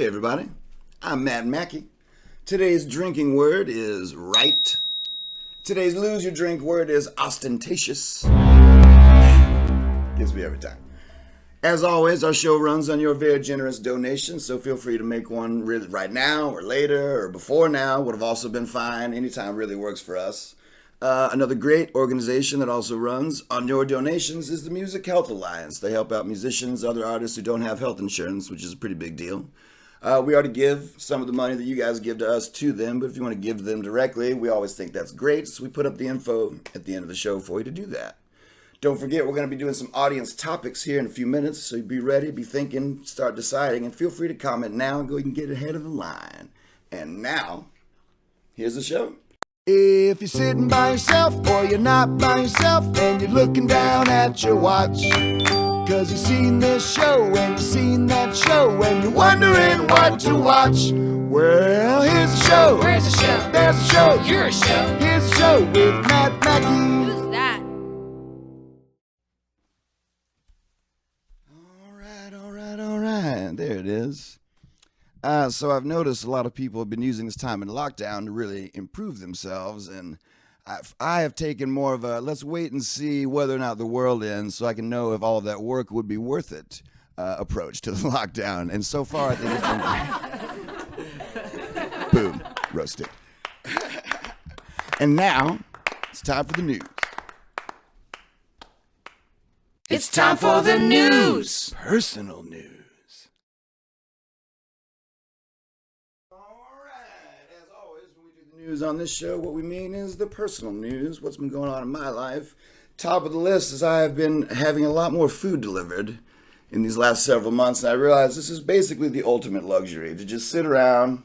Hey everybody, I'm Matt Mackey. Today's drinking word is right. Today's lose your drink word is ostentatious. Gets me every time. As always, our show runs on your very generous donations, so feel free to make one right now or later or before now. Would have also been fine. Anytime really works for us. Another great organization that also runs on your donations is the Music Health Alliance. They help out musicians, other artists who don't have health insurance, which is a pretty big deal. We already give some of the money that you guys give to us to them, but if you want to give to them directly, we always think that's great, so we put up the info at the end of the show for you to do that. Don't forget, we're going to be doing some audience topics here in a few minutes, so be ready, be thinking, start deciding, and feel free to comment now and go and get ahead of the line. And now, here's the show. If you're sitting by yourself or you're not by yourself and you're looking down at your watch, cause you've seen this show and you've seen that show and you're wondering what to watch, well, here's the show. Where's the show? There's a show. You're a show. Here's the show with Matt Mackey. Who's that? All right. There it is. So I've noticed a lot of people have been using this time in lockdown to really improve themselves, and I have taken more of a let's wait and see whether or not the world ends so I can know if all of that work would be worth it approach to the lockdown. And so far, I think it's been boom, roasted. And now, it's time for the news. It's time for the news. Personal news. News on this show, what we mean is the personal news, what's been going on in my life. Top of the list is I have been having a lot more food delivered in these last several months, and I realized this is basically the ultimate luxury, to just sit around,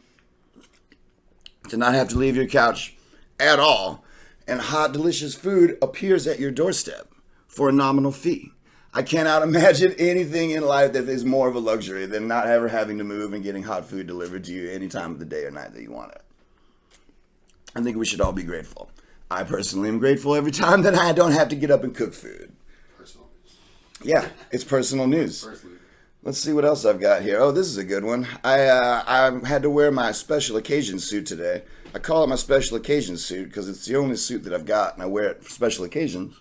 to not have to leave your couch at all, and hot, delicious food appears at your doorstep for a nominal fee. I cannot imagine anything in life that is more of a luxury than not ever having to move and getting hot food delivered to you any time of the day or night that you want it. I think we should all be grateful. I personally am grateful every time that I don't have to get up and cook food. Personal news. Yeah, it's personal news. Let's see what else I've got here. Oh, this is a good one. I had to wear my special occasion suit today. I call it my special occasion suit because it's the only suit that I've got, and I wear it for special occasions.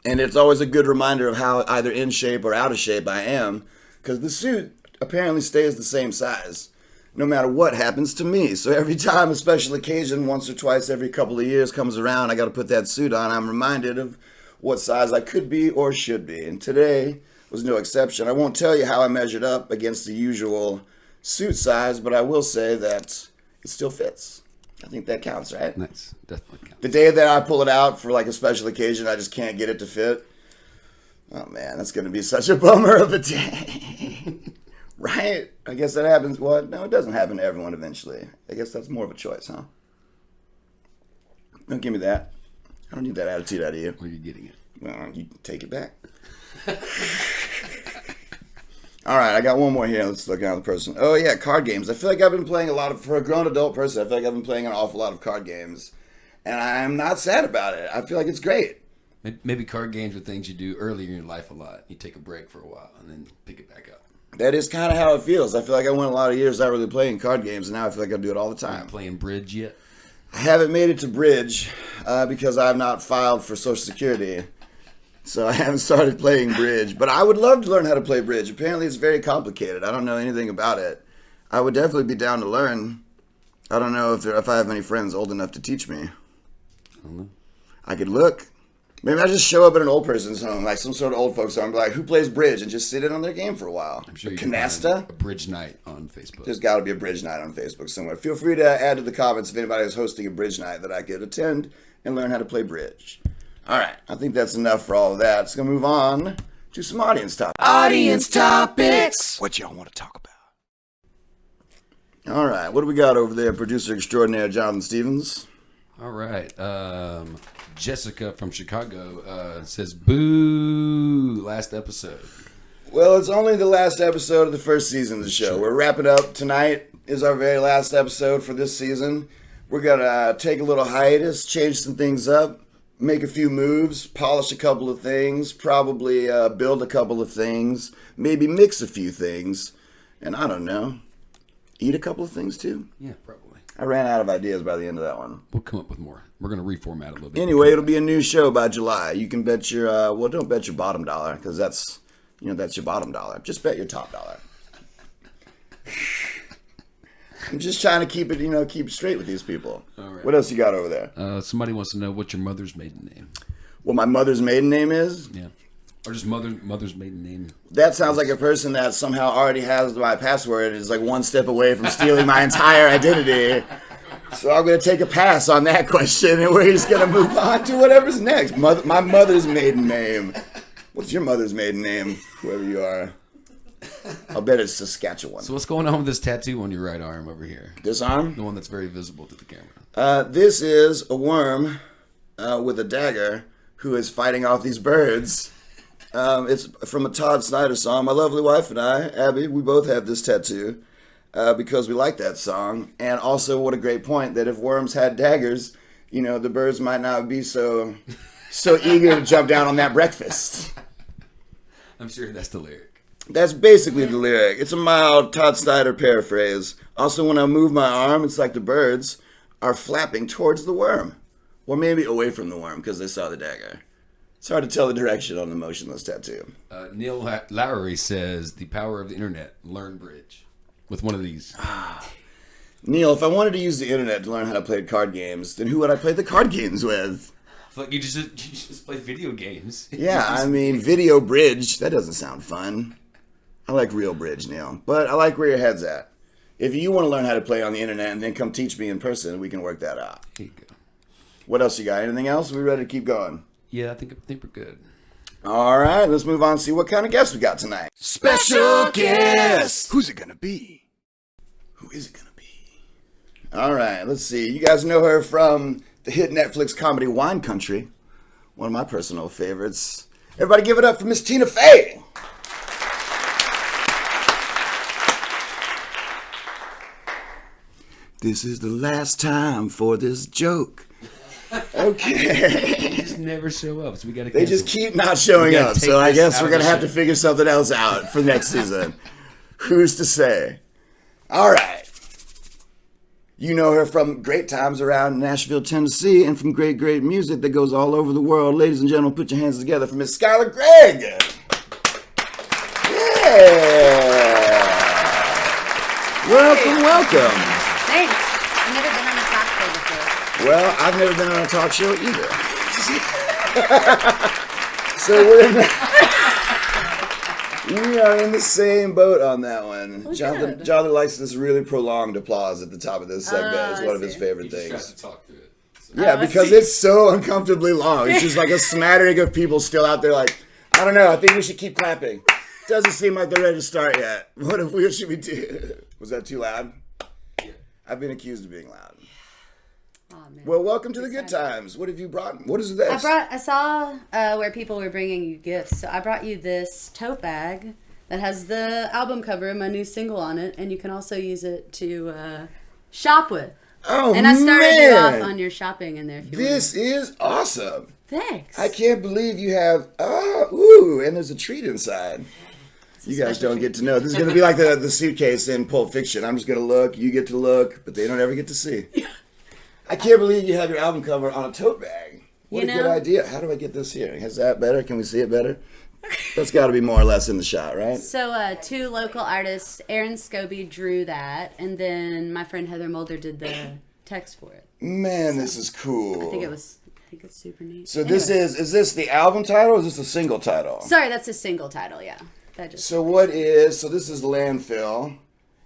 And it's always a good reminder of how either in shape or out of shape I am, because the suit apparently stays the same size no matter what happens to me. So every time a special occasion, once or twice every couple of years, comes around, I got to put that suit on. I'm reminded of what size I could be or should be. And today was no exception. I won't tell you how I measured up against the usual suit size, but I will say that it still fits. I think that counts, right? Nice. Definitely counts. The day that I pull it out for like a special occasion, I just can't get it to fit. Oh man, that's going to be such a bummer of a day. Right? I guess that happens. What? No, it doesn't happen to everyone eventually. I guess that's more of a choice, huh? Don't give me that. I don't need that attitude out of you. Where are you getting it? Well, you take it back. All right, I got one more here. Let's look at the person. Oh, yeah, card games. I feel like I've been playing a lot of, for a grown adult person, I feel like I've been playing an awful lot of card games. And I'm not sad about it. I feel like it's great. Maybe card games are things you do earlier in your life a lot. You take a break for a while and then pick it back up. That is kind of how it feels. I feel like I went a lot of years not really playing card games, and now I feel like I do it all the time. Are you playing bridge yet? I haven't made it to bridge because I have not filed for Social Security, so I haven't started playing bridge. But I would love to learn how to play bridge. Apparently, it's very complicated. I don't know anything about it. I would definitely be down to learn. I don't know if I have any friends old enough to teach me. I don't know. I could look. Maybe I just show up at an old person's home, like some sort of old folks home, and be like, who plays bridge? And just sit in on their game for a while. I'm sure you Canasta? can find a bridge night on Facebook. There's got to be a bridge night on Facebook somewhere. Feel free to add to the comments if anybody is hosting a bridge night that I could attend and learn how to play bridge. All right, I think that's enough for all of that. It's going to move on to some audience topics. Audience topics. What y'all want to talk about? All right, what do we got over there, producer extraordinaire Jonathan Stevens? All right. Jessica from Chicago says, boo, last episode. Well, it's only the last episode of the first season of the show. We're wrapping up. Tonight is our very last episode for this season. We're going to take a little hiatus, change some things up, make a few moves, polish a couple of things, probably build a couple of things, maybe mix a few things. And I don't know, eat a couple of things too. Yeah, probably. I ran out of ideas by the end of that one. We'll come up with more. We're going to reformat a little bit. Anyway, it'll be a new show by July. You can bet your, don't bet your bottom dollar, because that's your bottom dollar. Just bet your top dollar. I'm just trying to keep it, keep straight with these people. All right. What else you got over there? Somebody wants to know what your mother's maiden name. What my mother's maiden name is? Yeah. Or just mother's maiden name. That sounds like a person that somehow already has my password and is like one step away from stealing my entire identity. So I'm going to take a pass on that question, and we're just going to move on to whatever's next. My mother's maiden name. What's your mother's maiden name, whoever you are? I'll bet it's Saskatchewan. So what's going on with this tattoo on your right arm over here? This arm? The one that's very visible to the camera. This is a worm with a dagger who is fighting off these birds. It's from a Todd Snyder song. My lovely wife and I, Abby, we both have this tattoo because we like that song. And also, what a great point that if worms had daggers, the birds might not be so eager to jump down on that breakfast. I'm sure that's the lyric. That's basically the lyric. It's a mild Todd Snyder paraphrase. Also, when I move my arm, it's like the birds are flapping towards the worm. Or maybe away from the worm because they saw the dagger. It's hard to tell the direction on the motionless tattoo. Neil Lowery says, the power of the internet, learn bridge. With one of these. Neil, if I wanted to use the internet to learn how to play card games, then who would I play the card games with? Like you just play video games. Yeah, I mean, video bridge, that doesn't sound fun. I like real bridge, Neil. But I like where your head's at. If you want to learn how to play on the internet and then come teach me in person, we can work that out. There you go. What else you got? Anything else? Are we ready to keep going? Yeah, I think we're good. All right, let's move on and see what kind of guests we got tonight. Special guest. Who's it gonna be? Who is it going to be? All right, let's see. You guys know her from the hit Netflix comedy Wine Country, one of my personal favorites. Everybody give it up for Miss Tina Fey. This is the last time for this joke. Okay. They just never show up, so we got to. They just keep not showing up, so I guess we're going to have to show. figure something else out for next season. Who's to say? All right. You know her from great times around Nashville, Tennessee, and from great, great music that goes all over the world. Ladies and gentlemen, put your hands together for Miss Skylar Gregg. Yeah. Welcome. Thanks. I've never been on a talk show before. Well, I've never been on a talk show either. So we are in the same boat on that one. Well, Jonathan good. likes this really prolonged applause at the top of this segment. It's I one of his see. favorite Tries things. to talk through it. So. Yeah, I because see. it's so uncomfortably long. It's just like a smattering of people still out there like, I don't know, I think we should keep clapping. Doesn't seem like they're ready to start yet. What should we do? Was that too loud? Yeah. I've been accused of being loud. Oh, man. Well, welcome to the good times. What have you brought? What is this? I saw where people were bringing you gifts, so I brought you this tote bag that has the album cover and my new single on it, and you can also use it to shop with. Oh, And I started man. you off on your shopping in there. If you This is awesome. Thanks. I can't believe you have, and there's a treat inside. You guys special don't get to know. This is going to be like the suitcase in Pulp Fiction. I'm just going to look, you get to look, but they don't ever get to see. I can't believe you have your album cover on a tote bag. What You a good know? idea. How do I get this here? Is that better? Can we see it better? That's got to be more or less in the shot, right? So two local artists, Aaron Scobie drew that, and then my friend Heather Mulder did the text for it. Man, this is cool. I think it's super neat. So this Anyway. is this the album title or is this a single title? Sorry, that's a single title, yeah. That just So this is Landfill.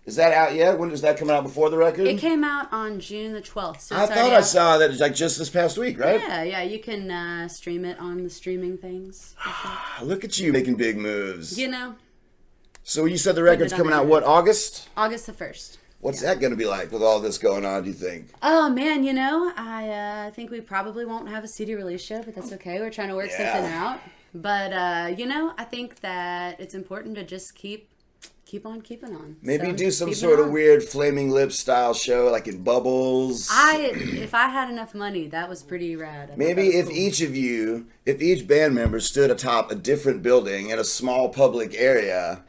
Is that out yet? When is that coming out before the record? It came out on June the 12th. So I it's thought already I out. saw that like just this past week, right? Yeah, you can stream it on the streaming things. Look at you making big moves. You know, So you said the record's Put it on coming out, there. what, August? August the 1st. What's that going to be like with all this going on, do you think? Oh, man, you know, I think we probably won't have a CD release show, but that's okay. We're trying to work Yeah. something out. But, you know, I think that it's important to just keep on keeping on. Maybe So, do some keep it sort of on. weird Flaming Lips style show, like in Bubbles. If I had enough money, that was pretty rad. I thought Maybe that was if cool. if each band member stood atop a different building in a small public area,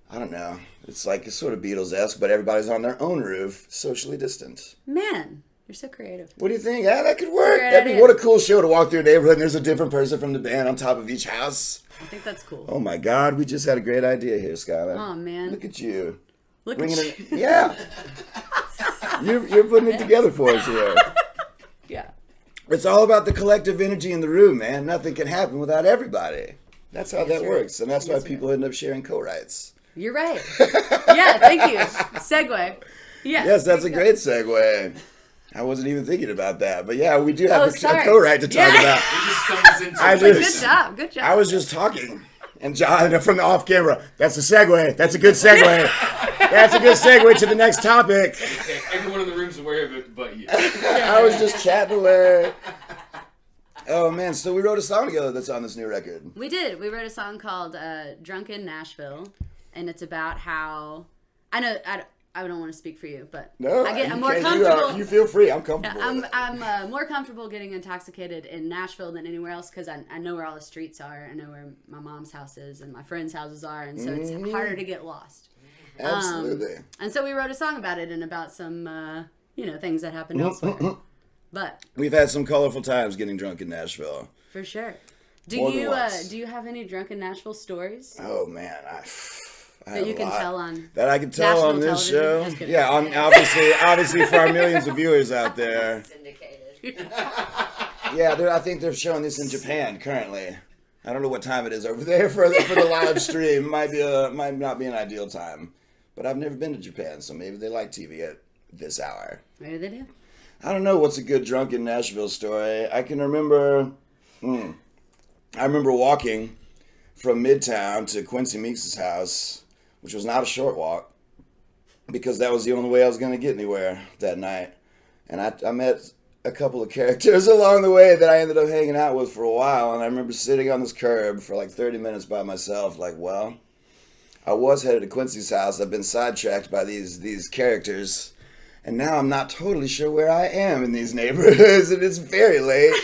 I don't know, It's like it's sort of Beatles-esque, but everybody's on their own roof, socially distant. Man, you're so creative. What do you think? Yeah, that could work. Idea. What a cool show to walk through a neighborhood and there's a different person from the band on top of each house. I think that's cool. Oh my God, we just had a great idea here, Skylar. Oh man, Look at you. look Bringing at you. it. Yeah. You're putting it together for us here. Yeah. It's all about the collective energy in the room, man. Nothing can happen without everybody. That's how that you're works, and that's why Yes, people end up sharing co-writes. You're right. Yeah, thank you. Segue. Yeah. Yes, that's a great segue. I wasn't even thinking about that, but yeah, we do have a sorry. co-write to talk about. He just stumbles into I it. just- Good job. Good job. I was just talking, and John from the off camera. That's a segue. That's a good segue. That's a good segue to the next topic. Everyone in the room's aware of it, but you. I was just chatting away. Oh man, so we wrote a song together that's on this new record. We did. We wrote a song called "Drunken Nashville," and it's about how I don't want to speak for you, but No, I'm you more can't. comfortable. You feel free. I'm comfortable. I'm more comfortable getting intoxicated in Nashville than anywhere else because I know where all the streets are. I know where my mom's house is and my friends' houses are, and so it's harder to get lost. Absolutely. And so we wrote a song about it and about some things that happened elsewhere. But We've had some colorful times getting drunk in Nashville. for sure, More than once. do you have any drunken Nashville stories Oh man, I that have you a can lot tell on? that I can tell national on this television? show. Just kidding. Yeah, obviously for our millions of viewers out there. Syndicated. Yeah, I think they're showing this in Japan currently. I don't know what time it is over there for the live stream. Might not be an ideal time, but I've never been to Japan, so maybe they like TV at this hour. Maybe they do. I don't know what's a good drunken Nashville story. I can remember. I remember walking from Midtown to Quincy Meeks' house, which was not a short walk, because that was the only way I was going to get anywhere that night. And I met a couple of characters along the way that I ended up hanging out with for a while. And I remember sitting on this curb for like 30 minutes by myself, like, well, I was headed to Quincy's house. I've been sidetracked by these characters. And now I'm not totally sure where I am in these neighborhoods, and it's very late.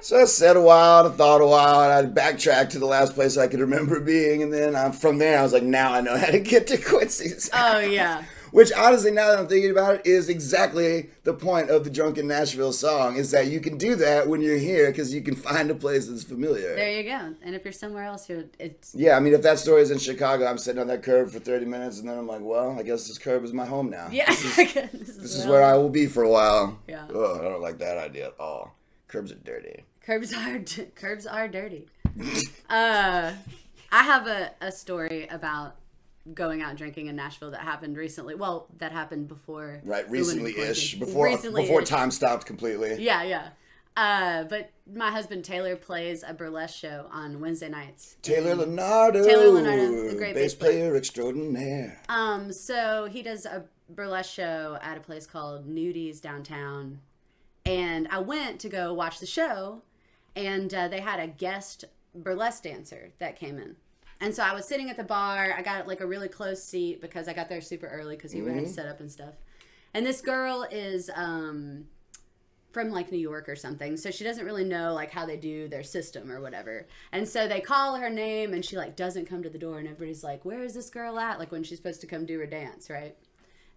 So I sat a while, I thought a while, and I backtracked to the last place I could remember being, and then from there I was like, now I know how to get to Quincy's. Oh yeah. Which honestly, now that I'm thinking about it, is exactly the point of the Drunken Nashville song, is that you can do that when you're here because you can find a place that's familiar. There you go. And if you're somewhere else, it's Yeah, I mean, if that story is in Chicago, I'm sitting on that curb for 30 minutes, and then I'm like, well, I guess this curb is my home now. yeah. This is where I will be for a while. Yeah. Oh, I don't like that idea at all. Curbs are dirty. Curbs are dirty. I have a story about going out drinking in Nashville that happened recently. Well, that happened before. Right, we went into recently-ish. quarantine. Before time stopped completely. Yeah. But my husband Taylor plays a burlesque show on Wednesday nights. Taylor Leonardo. A great bass player extraordinaire. So he does a burlesque show at a place called Nudies downtown. And I went to go watch the show, and they had a guest burlesque dancer that came in. And so I was sitting at the bar. I got like a really close seat because I got there super early because he had to set up and stuff. And this girl is from like New York or something, so she doesn't really know like how they do their system or whatever. And so they call her name, and she like doesn't come to the door, and everybody's like, "Where is this girl at?" Like when she's supposed to come do her dance, right?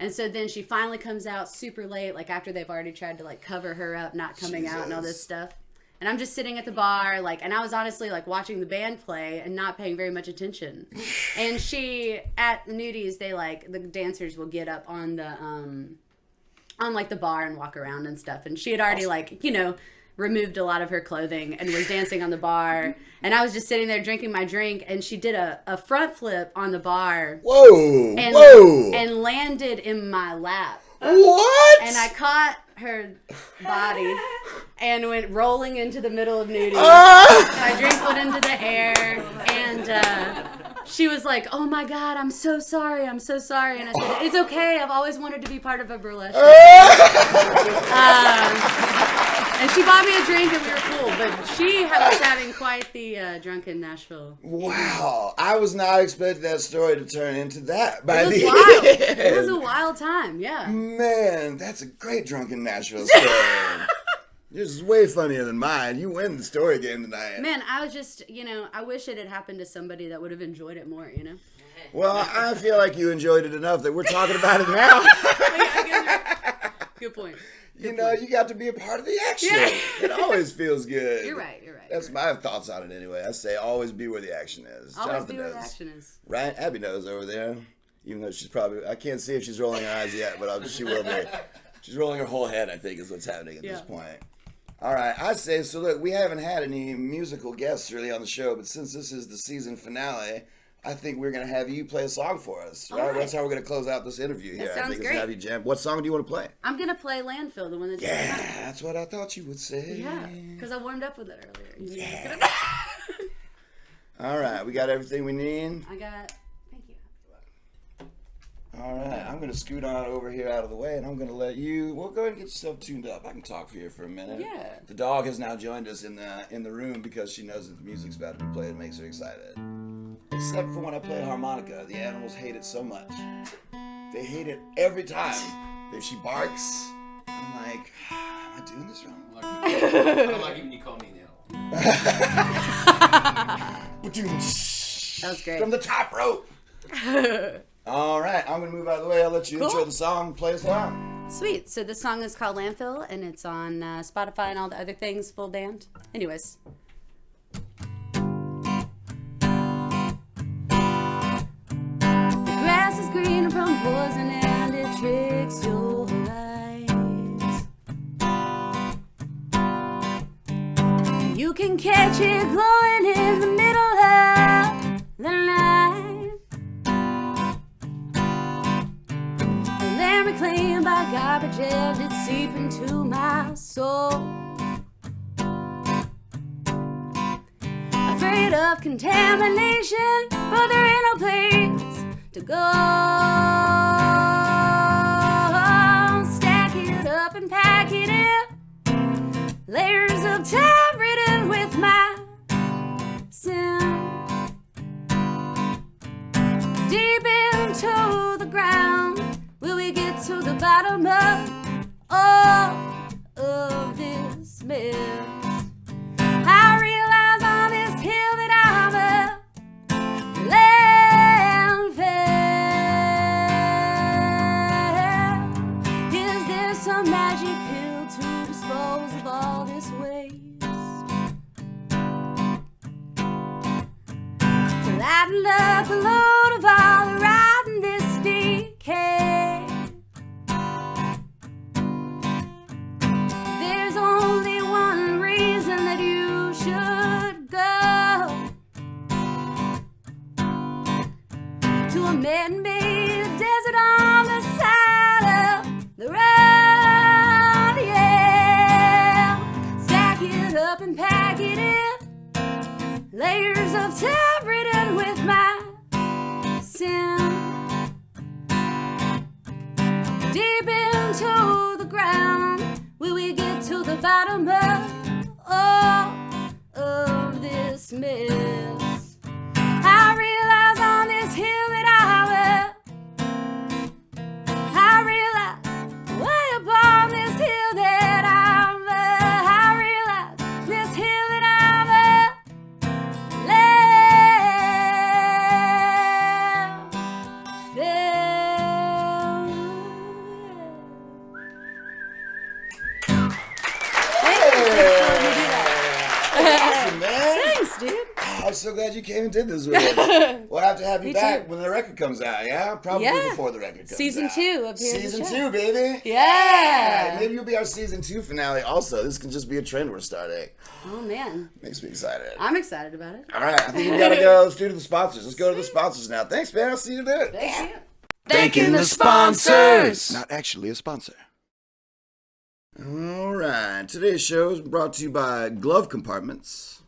And so then she finally comes out super late, like after they've already tried to like cover her up, not coming out and all this stuff. And I'm just sitting at the bar, like, and I was honestly like watching the band play and not paying very much attention. And at Nudies, they like, the dancers will get up on the, on like the bar and walk around and stuff. And she had already like, removed a lot of her clothing and was dancing on the bar. And I was just sitting there drinking my drink, and she did a front flip on the bar. Whoa! And landed in my lap. What? And I caught her body and went rolling into the middle of Nudie. My drink went into the air, and she was like, "Oh my God, I'm so sorry. I'm so sorry." And I said, "It's okay. I've always wanted to be part of a burlesque show." And she bought me a drink, and we were cool. But she was having quite the drunken Nashville. Wow, I was not expecting that story to turn into that. It was wild. It was a wild time, yeah. Man, that's a great drunken Nashville story. Yours is way funnier than mine. You win the story game tonight. Man, I was just, I wish it had happened to somebody that would have enjoyed it more, Well, I feel like you enjoyed it enough that we're talking about it now. Good point. You got to be a part of the action. Yeah. It always feels good. You're right. That's my thoughts on it anyway. I say always be where the action is. Always Jonathan be where knows. the action is. Right? Abby knows over there. Even though she's probably, I can't see if she's rolling her eyes yet, but she will be. She's rolling her whole head, I think, is what's happening at this point. All right, I say, so look, we haven't had any musical guests really on the show, but since this is the season finale, I think we're going to have you play a song for us, right? That's how we're going to close out this interview here. Sounds I think great. It's have you jam. What song do you want to play? I'm going to play Landfill, the one that's that's what I thought you would say. Yeah, because I warmed up with it earlier. Yeah. All right, we got everything we need. I got, thank you. All right, I'm going to scoot on over here out of the way, and I'm going to let you, well, go ahead and get yourself tuned up. I can talk for you for a minute. Yeah. The dog has now joined us in the room because she knows that the music's about to be played. It makes her excited. Except for when I play harmonica. The animals hate it so much. They hate it every time. If she barks, I'm like, am I doing this wrong? I don't like it when you call me an animal. That was great. From the top rope. All right, I'm going to move out of the way. I'll let you intro the song. Play us on. Sweet. So this song is called Landfill, and it's on Spotify and all the other things, full band. Anyways. The grass is green from poison and it tricks your eyes. You can catch it glowing in the middle of the night. And then reclaimed by garbage and it's seep into my soul. Afraid of contamination, but there ain't no place to go. Stack it up and pack it in, layers of time written with my sin. Deep into the ground, will we get to the bottom of all of this mess? I realize on this hill that I'm a landfill. Is there some magic pill to dispose of all this waste? To lighten up the load of all the rotten this decay. There's only one reason that you should go to a man-made desert on the side of the road. Yeah, stack it up and pack it in, layers of time written with my sin. Deep into the ground, will we get to the bottom of all of this mess? I realize on this hill that I realize way upon this hill that I realize this hill that Awesome, man. Thanks, dude. I'm so glad you came and did this with us. We'll have to have you Me back too. when the record comes out, yeah? Probably Yeah. before the record comes Season out. 2 up here at the Season show. 2, baby. Yeah. Maybe you'll be our season 2 finale also. This can just be a trend we're starting. Oh, man. Makes me excited. I'm excited about it. All right, I think we gotta go. Let's do to the sponsors. Let's go to the sponsors now. Thanks, man. I'll see you there. Thank you. Thanking the sponsors. Not actually a sponsor. All right. Today's show is brought to you by Glove Compartments.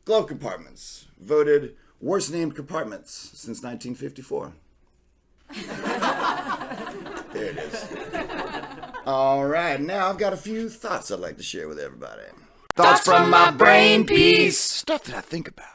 Glove Compartments, voted worst named compartments since 1954. There it is. All right. Now I've got a few thoughts I'd like to share with everybody. Thoughts from my brain piece. Stuff that I think about.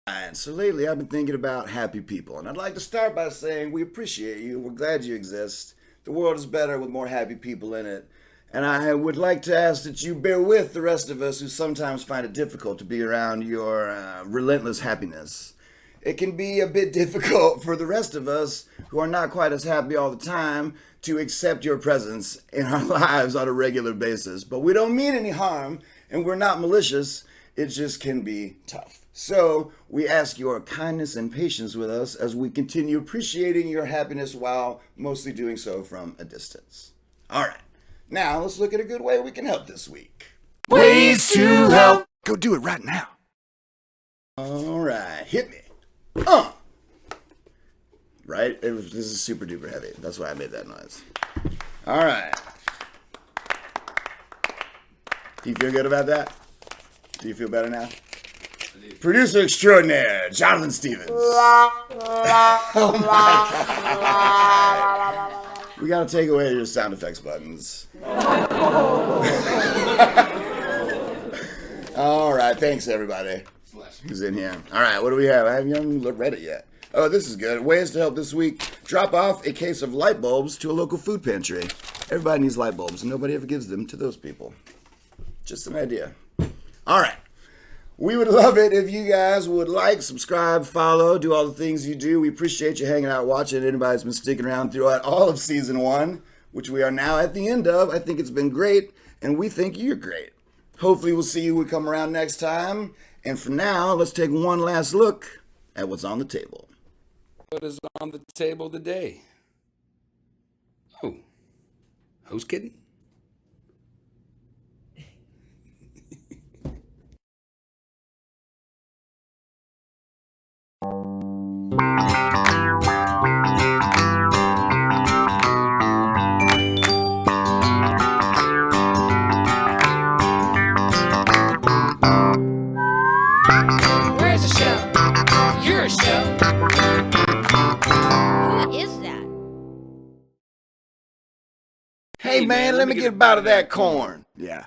And so lately I've been thinking about happy people, and I'd like to start by saying we appreciate you. We're glad you exist. The world is better with more happy people in it. And I would like to ask that you bear with the rest of us who sometimes find it difficult to be around your relentless happiness. It can be a bit difficult for the rest of us who are not quite as happy all the time to accept your presence in our lives on a regular basis. But we don't mean any harm, and we're not malicious. It just can be tough. So we ask your kindness and patience with us as we continue appreciating your happiness while mostly doing so from a distance. All right. Now, let's look at a good way we can help this week. Ways to help. Go do it right now. All right, hit me. Right? This is super duper heavy. That's why I made that noise. All right. Do you feel good about that? Do you feel better now? Producer extraordinaire, Jonathan Stevens. Oh my God. We gotta take away your sound effects buttons. All right, thanks everybody who's in here. All right, what do we have? I haven't even read it yet. Oh, this is good. Ways to help this week. Drop off a case of light bulbs to a local food pantry. Everybody needs light bulbs, and nobody ever gives them to those people. Just an idea. All right. We would love it if you guys would like, subscribe, follow, do all the things you do. We appreciate you hanging out, watching. Anybody's been sticking around throughout all of season 1, which we are now at the end of. I think it's been great, and we think you're great. Hopefully we'll see you when we come around next time. And for now, let's take one last look at what's on the table. What is on the table today? Oh, who's kidding? Where's the show? Your show. What is that? Hey man, let me get a bite of that corn. Yeah.